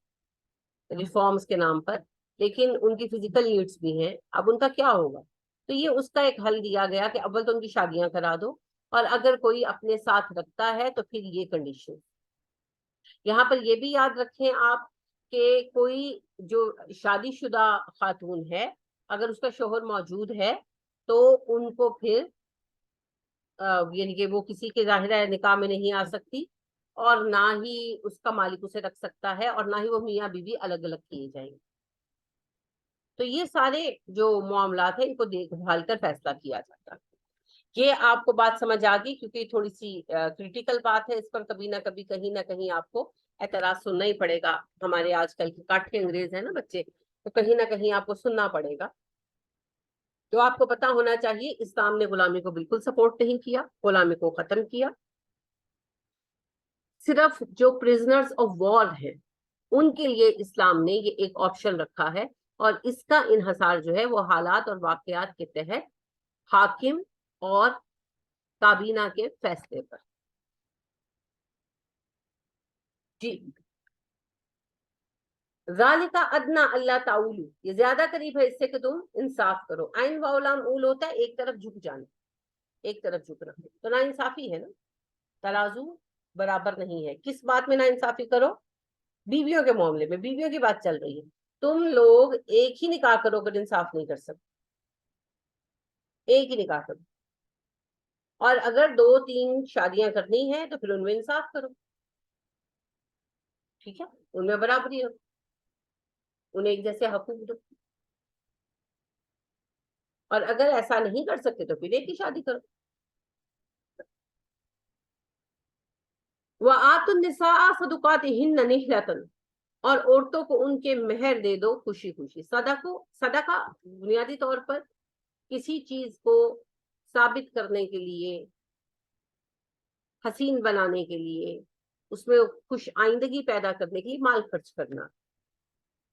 ریفارمز کے نام پر, لیکن ان کی فزیکل نیڈز بھی ہیں. اب ان کا کیا ہوگا؟ تو یہ اس کا ایک حل دیا گیا کہ اول تو ان کی شادیاں کرا دو, اور اگر کوئی اپنے ساتھ رکھتا ہے تو پھر یہ کنڈیشن. یہاں پر یہ بھی یاد رکھیں آپ کہ کوئی جو شادی شدہ خاتون ہے, اگر اس کا شوہر موجود ہے تو ان کو پھر یعنی کہ وہ کسی کے ظاہرہ نکاح میں نہیں آ سکتی, اور نہ ہی اس کا مالک اسے رکھ سکتا ہے, اور نہ ہی وہ میاں بیوی الگ الگ کیے جائیں گے. تو یہ سارے جو معاملات ہیں ان کو دیکھ بھال کر فیصلہ کیا جاتا ہے. یہ آپ کو بات سمجھ آ گئی, کیونکہ تھوڑی سی کریٹیکل بات ہے, اس پر کبھی نہ کبھی کہیں نہ کہیں آپ کو اعتراض سننا ہی پڑے گا. ہمارے آج کل کے کاٹھے انگریز ہیں نا بچے, تو کہیں نہ کہیں آپ کو سننا پڑے گا. تو آپ کو پتا ہونا چاہیے اسلام نے غلامی کو بالکل سپورٹ نہیں کیا, غلامی کو ختم کیا. صرف جو پرزنرز آف وار ہیں ان کے لیے اسلام نے یہ ایک آپشن رکھا ہے, اور اس کا انحصار جو ہے وہ حالات اور واقعات کے تحت حاکم اور کابینہ کے فیصلے پر. جی, ذالک ادنا اللہ تعالی, یہ زیادہ قریب ہے اس سے کہ تم انصاف کرو. عین واولام اول ہوتا ہے ایک طرف جھک جانا, ایک طرف جھکنا, تو نا انصافی ہے نا, ترازو برابر نہیں ہے. کس بات میں نا انصافی کرو؟ بیویوں کے معاملے میں. بیویوں کی بات چل رہی ہے. تم لوگ ایک ہی نکاح کرو اگر انصاف نہیں کر سکتے, ایک ہی نکاح کرو, اور اگر 2-3 شادیاں کرنی ہیں تو پھر ان میں انصاف کرو. ٹھیک ہے, ان میں برابری ہو, انہیں ایک جیسے حقوق دو. اور اگر ایسا نہیں کر سکتے تو پھر ایک ہی شادی کرو. وَآتُوا النِّسَاءَ صَدُقَاتِهِنَّ نِحْلَةً, اور عورتوں کو ان کے مہر دے دو خوشی خوشی. صدقہ بنیادی طور پر کسی چیز کو ثابت کرنے کے لیے, حسین بنانے کے لیے, اس میں خوش آئندگی پیدا کرنے کے لیے مال خرچ کرنا.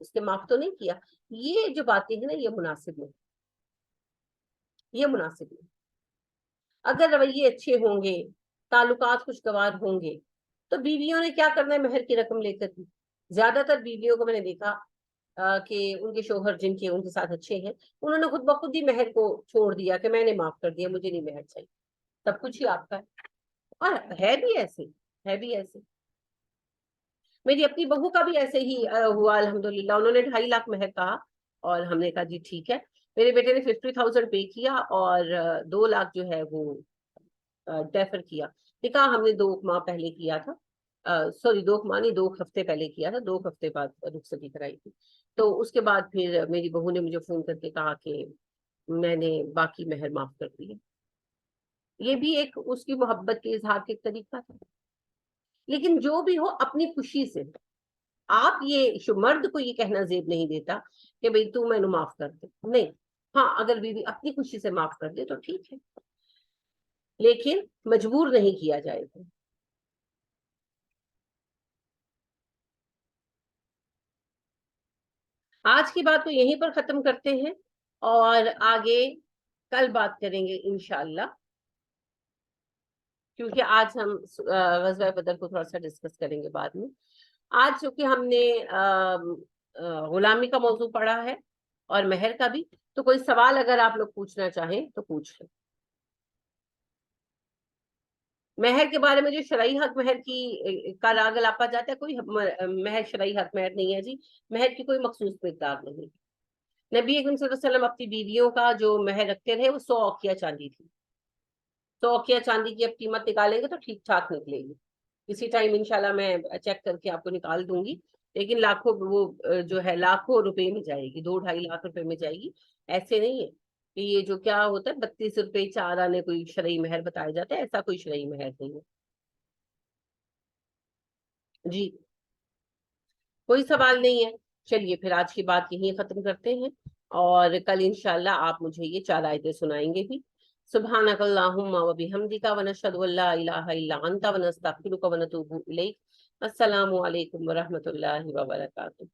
اس کے معاف تو نہیں کیا. یہ جو باتیں ہیں نا یہ مناسب نہیں, یہ مناسب نہیں. اگر رویے اچھے ہوں گے, تعلقات خوشگوار ہوں گے, تو بیویوں نے کیا کرنا ہے مہر کی رقم لے کر بھی. زیادہ تر بیویوں کو میں نے دیکھا کہ ان کے شوہر جن کے ان کے ساتھ اچھے ہیں, انہوں نے خود بخود ہی مہر کو چھوڑ دیا کہ میں نے معاف کر دیا, مجھے نہیں مہر چاہیے, سب کچھ ہی آپ کا ہے. اور ہے بھی ایسے, ہے بھی ایسے. میری اپنی بہو کا بھی ایسے ہی ہوا الحمدللہ. انہوں نے 2.5 لاکھ مہر کہا اور ہم نے کہا جی ٹھیک ہے. میرے بیٹے نے 50,000 پے کیا اور 2 لاکھ جو ہے وہ ڈیفر کیا. نکاح ہم نے 2 ماہ پہلے کیا تھا, سوری 2 ماہ نہیں, 2 ہفتے پہلے کیا تھا, 2 ہفتے بعد رخصتی کرائی تھی. تو اس کے بعد پھر میری بہو نے مجھے فون کر کے کہا کہ میں نے باقی مہر معاف کر دی. یہ بھی ایک اس کی محبت کے اظہار کے ایک طریقہ تھا. لیکن جو بھی ہو اپنی خوشی سے. آپ یہ مرد کو یہ کہنا زیب نہیں دیتا کہ بھئی تو میں نے معاف کر دے, نہیں. ہاں اگر بیوی اپنی خوشی سے معاف کر دے تو ٹھیک ہے, لیکن مجبور نہیں کیا جائے گا. آج کی بات کو یہیں پر ختم کرتے ہیں اور آگے کل بات کریں گے انشاءاللہ, کیونکہ آج ہم غزوہ بدر کو تھوڑا سا ڈسکس کریں گے بعد میں. آج چونکہ ہم نے غلامی کا موضوع پڑھا ہے اور مہر کا بھی, تو کوئی سوال اگر آپ لوگ پوچھنا چاہیں تو پوچھ لیں. مہر کے بارے میں جو شرعی حق مہر کی کا راگ الاپا جاتا ہے, کوئی مہر شرعی حق مہر نہیں ہے جی. مہر کی کوئی مخصوص مقدار نہیں. نبی اکرم صلی اللہ علیہ وسلم اپنی بیویوں کا جو مہر رکھتے رہے وہ 100 اوقیہ چاندی تھی. 100 اوقیہ چاندی کی اب قیمت نکالیں گے تو ٹھیک ٹھاک نکلے گی. کسی ٹائم انشاءاللہ میں چیک کر کے آپ کو نکال دوں گی, لیکن لاکھوں وہ جو ہے لاکھوں روپے میں جائے گی, 2-2.5 لاکھ روپے میں جائے گی. ایسے نہیں ہے کہ یہ جو کیا ہوتا ہے 32 روپے 4 آنے کوئی شرعی مہر بتایا جاتا ہے, ایسا کوئی شرعی مہر نہیں ہے جی. کوئی سوال نہیں ہے. چلیے پھر آج کی بات یہیں ختم کرتے ہیں, اور کل انشاءاللہ آپ مجھے یہ 4 آیتیں سنائیں گے بھی. سبحانک اللہم و بحمدک ونشہد ان لا الہ الا انت ونستغفرک ونتوب الیک. السلام علیکم ورحمۃ اللہ وبرکاتہ.